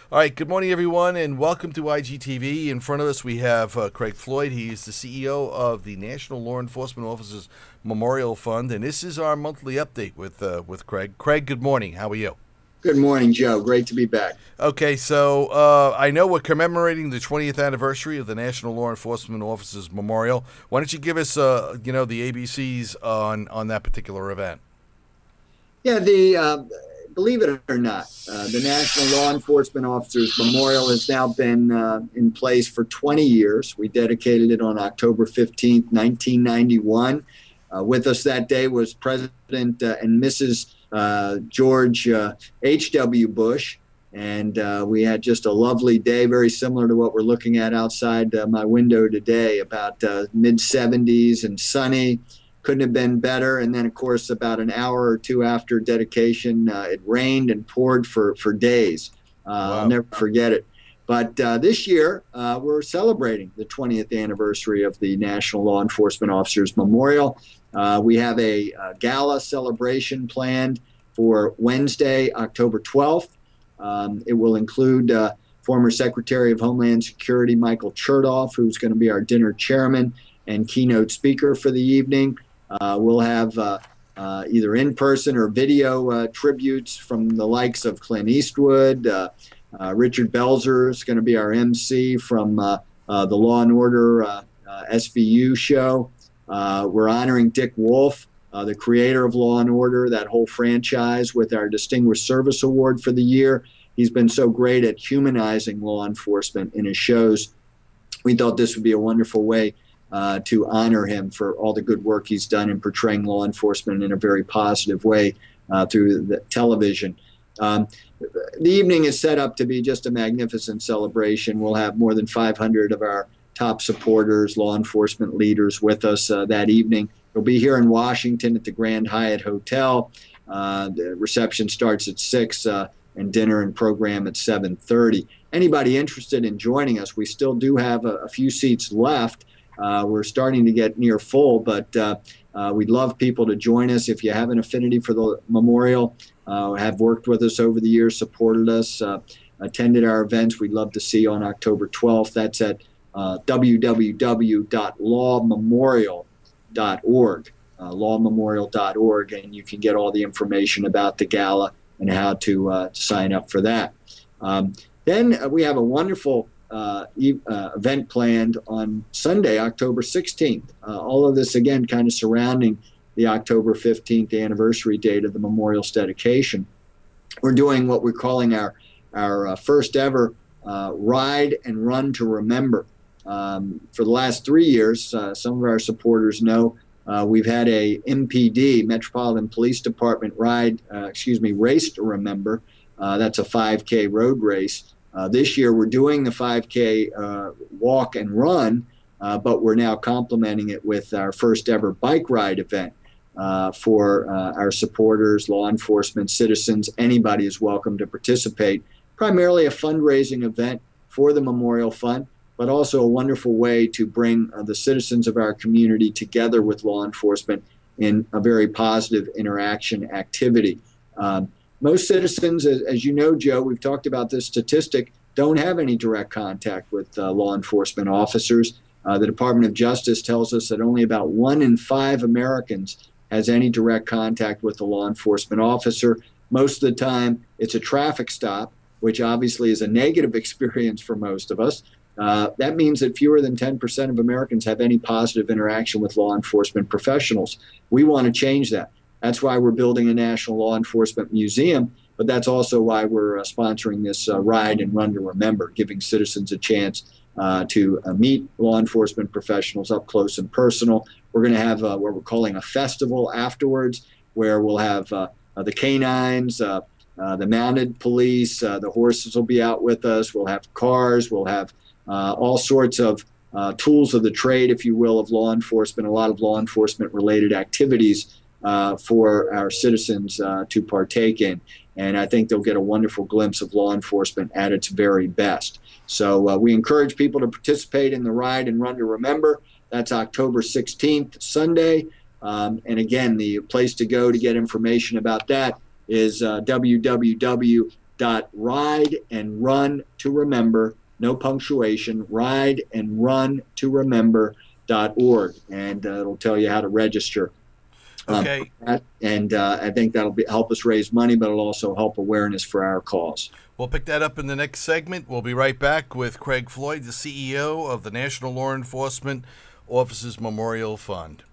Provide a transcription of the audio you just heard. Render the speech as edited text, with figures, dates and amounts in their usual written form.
All right, good morning, everyone, and welcome to IGTV. In front of us, we have Craig Floyd. He's the CEO of the National Law Enforcement Officers Memorial Fund, and this is our monthly update with Craig. Craig, good morning. How are you? Good morning, Joe. Great to be back. Okay, so I know we're commemorating the 20th anniversary of the National Law Enforcement Officers Memorial. Why don't you give us, the ABCs on that particular event? Yeah, believe it or not, the National Law Enforcement Officers Memorial has now been in place for 20 years. We dedicated it on October 15th, 1991. With us that day was President and Mrs. George H.W. Bush. And we had just a lovely day, very similar to what we're looking at outside my window today, about mid-70s and sunny. Couldn't have been better. And then, of course, about an hour or two after dedication, it rained and poured for days. Wow. I'll never forget it. But this year, we're celebrating the 20th anniversary of the National Law Enforcement Officers Memorial. We have a gala celebration planned for Wednesday, October 12th. It will include former Secretary of Homeland Security Michael Chertoff, who's going to be our dinner chairman and keynote speaker for the evening. We'll have either in-person or video tributes from the likes of Clint Eastwood. Richard Belzer is going to be our MC from the Law and Order SVU show. We're honoring Dick Wolf, the creator of Law and Order, that whole franchise, with our Distinguished Service Award for the year. He's been so great at humanizing law enforcement in his shows. We thought this would be a wonderful way to honor him for all the good work he's done in portraying law enforcement in a very positive way through the television. The evening is set up to be just a magnificent celebration. We'll have more than 500 of our top supporters, law enforcement leaders with us that evening. We'll be here in Washington at the Grand Hyatt Hotel. The reception starts at 6 and dinner and program at 7:30. Anybody interested in joining us, we still do have a few seats left. We're starting to get near full, but we'd love people to join us. If you have an affinity for the memorial, have worked with us over the years, supported us, attended our events, we'd love to see you on October 12th. That's at www.lawmemorial.org, lawmemorial.org, and you can get all the information about the gala and how to sign up for that. Then we have a wonderful event planned on Sunday, October 16th. All of this, again, kind of surrounding the October 15th anniversary date of the memorial's dedication. We're doing what we're calling our first ever Ride and Run to Remember. For the last 3 years, some of our supporters know we've had a MPD, Metropolitan Police Department race to remember. That's a 5K road race. This year, we're doing the 5K walk and run, but we're now complementing it with our first ever bike ride event for our supporters, law enforcement, citizens. Anybody is welcome to participate. Primarily a fundraising event for the Memorial Fund, but also a wonderful way to bring the citizens of our community together with law enforcement in a very positive interaction activity. Most citizens, as you know, Joe, we've talked about this statistic, don't have any direct contact with law enforcement officers. The Department of Justice tells us that only about 1 in 5 Americans has any direct contact with a law enforcement officer. Most of the time, it's a traffic stop, which obviously is a negative experience for most of us. That means that fewer than 10% of Americans have any positive interaction with law enforcement professionals. We want to change that. That's why we're building a National Law Enforcement Museum, but that's also why we're sponsoring this Ride and Run to Remember, giving citizens a chance to meet law enforcement professionals up close and personal. We're going to have what we're calling a festival afterwards, where we'll have the canines, the mounted police, the horses will be out with us. We'll have cars. We'll have all sorts of tools of the trade, if you will, of law enforcement, a lot of law enforcement related activities for our citizens to partake in. And I think they'll get a wonderful glimpse of law enforcement at its very best. So we encourage people to participate in the Ride and Run to Remember. That's October 16th, Sunday. And again, the place to go to get information about that is www.lawmemorial.org. www.rideandruntoremember, no punctuation, rideandruntoremember.org, and it'll tell you how to register. Okay. I think that'll help us raise money, but it'll also help awareness for our cause. We'll pick that up in the next segment. We'll be right back with Craig Floyd, the CEO of the National Law Enforcement Officers Memorial Fund.